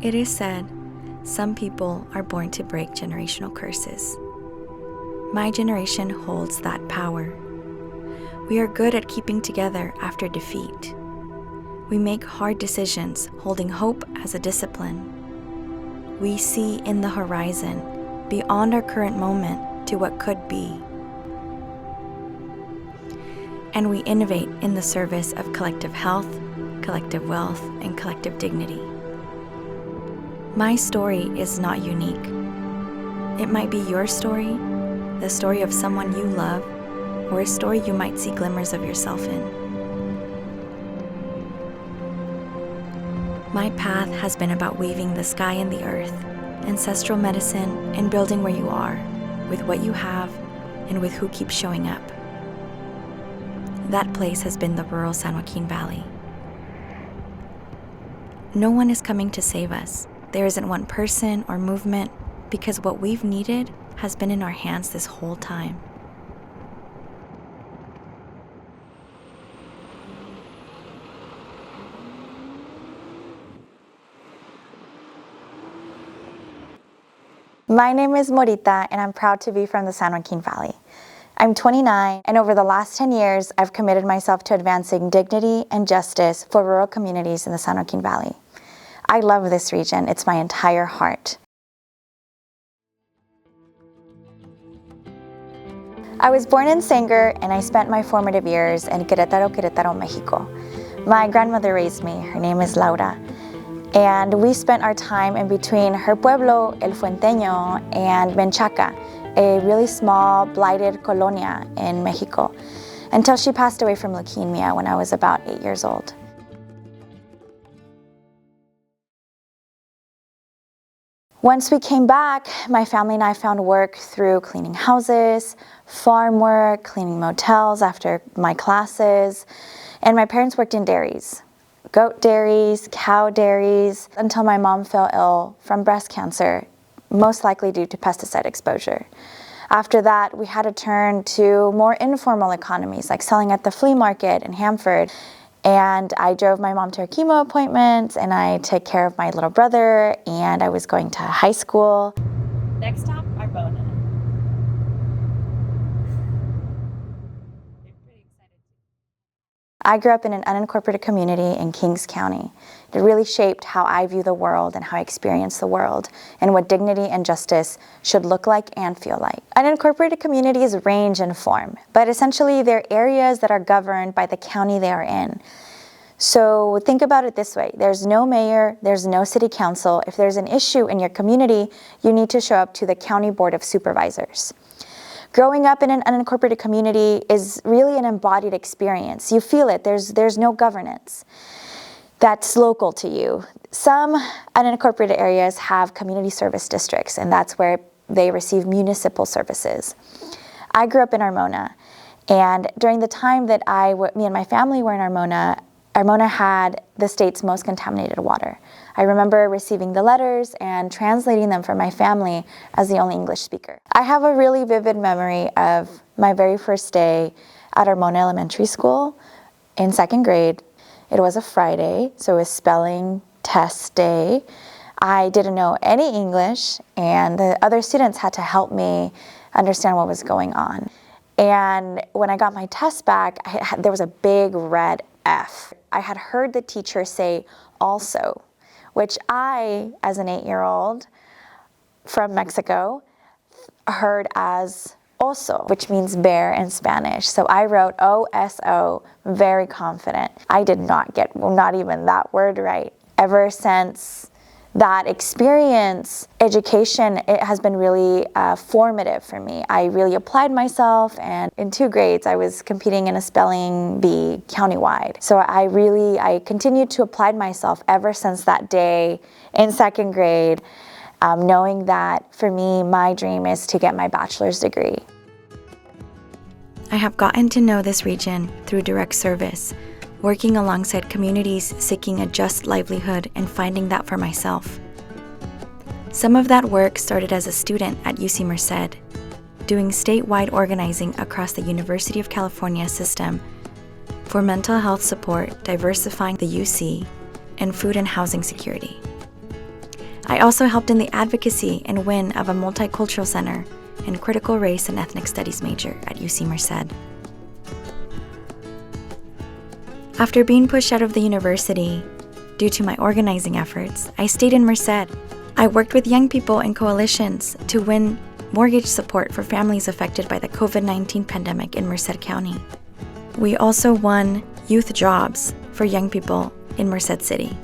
It is said, some people are born to break generational curses. My generation holds that power. We are good at keeping together after defeat. We make hard decisions, holding hope as a discipline. We see in the horizon, beyond our current moment, to what could be. And we innovate in the service of collective health, collective wealth, and collective dignity. My story is not unique. It might be your story, the story of someone you love, or a story you might see glimmers of yourself in. My path has been about weaving the sky and the earth, ancestral medicine, and building where you are, with what you have, and with who keeps showing up. That place has been the rural San Joaquin Valley. No one is coming to save us. There isn't one person or movement, because what we've needed has been in our hands this whole time. My name is Morita, and I'm proud to be from the San Joaquin Valley. I'm 29, and over the last 10 years, I've committed myself to advancing dignity and justice for rural communities in the San Joaquin Valley. I love this region. It's my entire heart. I was born in Sanger, and I spent my formative years in Querétaro, Mexico. My grandmother raised me. Her name is Laura. And we spent our time in between her pueblo, El Fuenteño, and Menchaca, a really small, blighted colonia in Mexico, until she passed away from leukemia when I was about 8 years old. Once we came back, my family and I found work through cleaning houses, farm work, cleaning motels after my classes, and my parents worked in dairies. Goat dairies, cow dairies, until my mom fell ill from breast cancer, most likely due to pesticide exposure. After that, we had to turn to more informal economies, like selling at the flea market in Hamford. And I drove my mom to her chemo appointments, and I took care of my little brother, and I was going to high school. Next stop, Arbona. I grew up in an unincorporated community in Kings County. It really shaped how I view the world and how I experience the world, and what dignity and justice should look like and feel like. Unincorporated communities range in form, but essentially they're areas that are governed by the county they are in. So think about it this way. There's no mayor, there's no city council. If there's an issue in your community, you need to show up to the county board of supervisors. Growing up in an unincorporated community is really an embodied experience. You feel it. There's no governance that's local to you. Some unincorporated areas have community service districts, and that's where they receive municipal services. I grew up in Armona, and during the time that me and my family were in Armona had the state's most contaminated water. I remember receiving the letters and translating them for my family as the only English speaker. I have a really vivid memory of my very first day at Armona Elementary School in second grade. It was a Friday, so it was spelling test day. I didn't know any English, and the other students had to help me understand what was going on. And when I got my test back, there was a big red F. I had heard the teacher say also, which I, as an 8-year-old from Mexico, heard as oso, which means bear in Spanish. So I wrote O-S-O, very confident. I did not get, not even that word right. Ever since that experience, education, it has been really formative for me. I really applied myself, and in 2 grades, I was competing in a spelling bee countywide. So I continued to apply myself ever since that day in second grade, knowing that for me, my dream is to get my bachelor's degree. I have gotten to know this region through direct service, working alongside communities seeking a just livelihood and finding that for myself. Some of that work started as a student at UC Merced, doing statewide organizing across the University of California system for mental health support, diversifying the UC, and food and housing security. I also helped in the advocacy and win of a multicultural center and critical race and ethnic studies major at UC Merced. After being pushed out of the university due to my organizing efforts, I stayed in Merced. I worked with young people and coalitions to win mortgage support for families affected by the COVID-19 pandemic in Merced County. We also won youth jobs for young people in Merced City.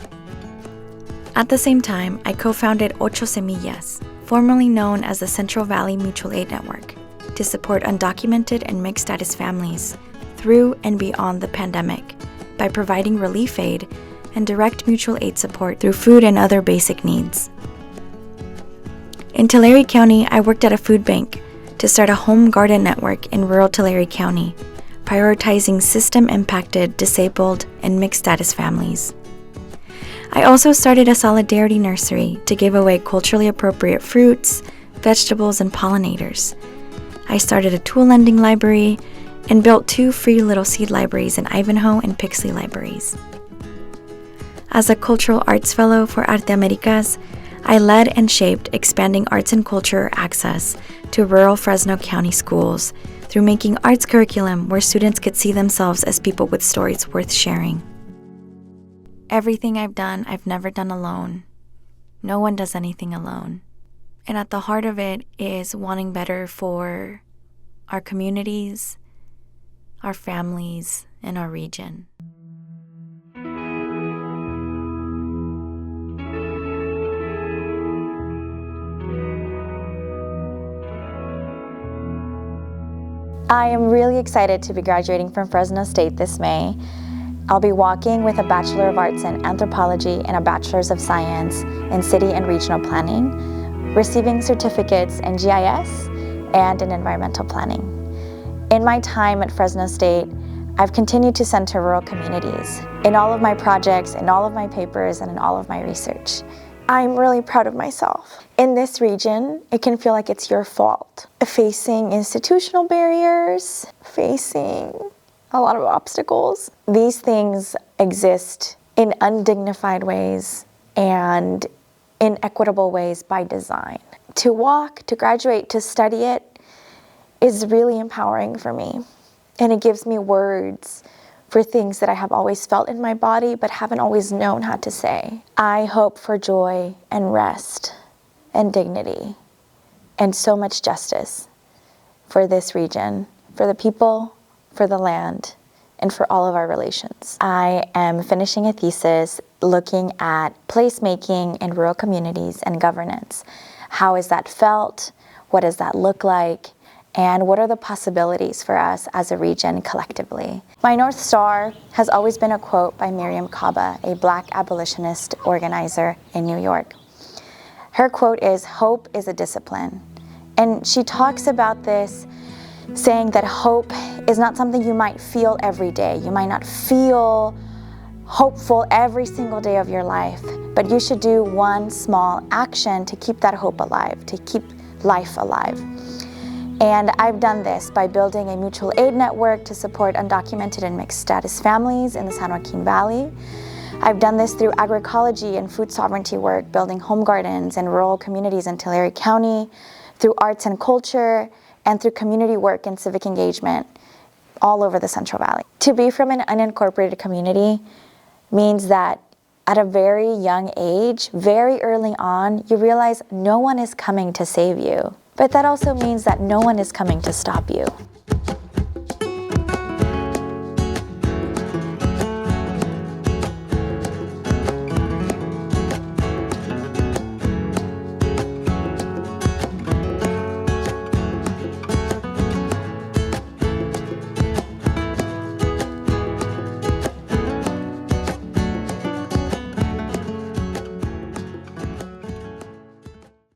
At the same time, I co-founded Ocho Semillas, formerly known as the Central Valley Mutual Aid Network, to support undocumented and mixed-status families through and beyond the pandemic by providing relief aid and direct mutual aid support through food and other basic needs. In Tulare County, I worked at a food bank to start a home garden network in rural Tulare County, prioritizing system-impacted, disabled, and mixed-status families. I also started a solidarity nursery to give away culturally appropriate fruits, vegetables, and pollinators. I started a tool lending library and built 2 free little seed libraries in Ivanhoe and Pixley libraries. As a cultural arts fellow for Arte Americas, I led and shaped expanding arts and culture access to rural Fresno County schools through making arts curriculum where students could see themselves as people with stories worth sharing. Everything I've done, I've never done alone. No one does anything alone. And at the heart of it is wanting better for our communities, our families, and our region. I am really excited to be graduating from Fresno State this May. I'll be walking with a Bachelor of Arts in Anthropology and a Bachelor's of Science in City and Regional Planning, receiving certificates in GIS and in Environmental Planning. In my time at Fresno State, I've continued to send to rural communities in all of my projects, in all of my papers, and in all of my research. I'm really proud of myself. In this region, it can feel like it's your fault. Facing institutional barriers, facing a lot of obstacles. These things exist in undignified ways and inequitable ways by design. To walk, to graduate, to study it is really empowering for me. And it gives me words for things that I have always felt in my body but haven't always known how to say. I hope for joy and rest and dignity and so much justice for this region, for the people, for the land, and for all of our relations. I am finishing a thesis looking at placemaking in rural communities and governance. How is that felt? What does that look like? And what are the possibilities for us as a region collectively? My North Star has always been a quote by Miriam Kaba, a Black abolitionist organizer in New York. Her quote is, "Hope is a discipline." And she talks about this saying that hope is not something you might feel every day. You might not feel hopeful every single day of your life, but you should do one small action to keep that hope alive, to keep life alive. And I've done this by building a mutual aid network to support undocumented and mixed status families in the San Joaquin Valley. I've done this through agroecology and food sovereignty work, building home gardens in rural communities in Tulare County, through arts and culture, and through community work and civic engagement all over the Central Valley. To be from an unincorporated community means that at a very young age, very early on, you realize no one is coming to save you. But that also means that no one is coming to stop you.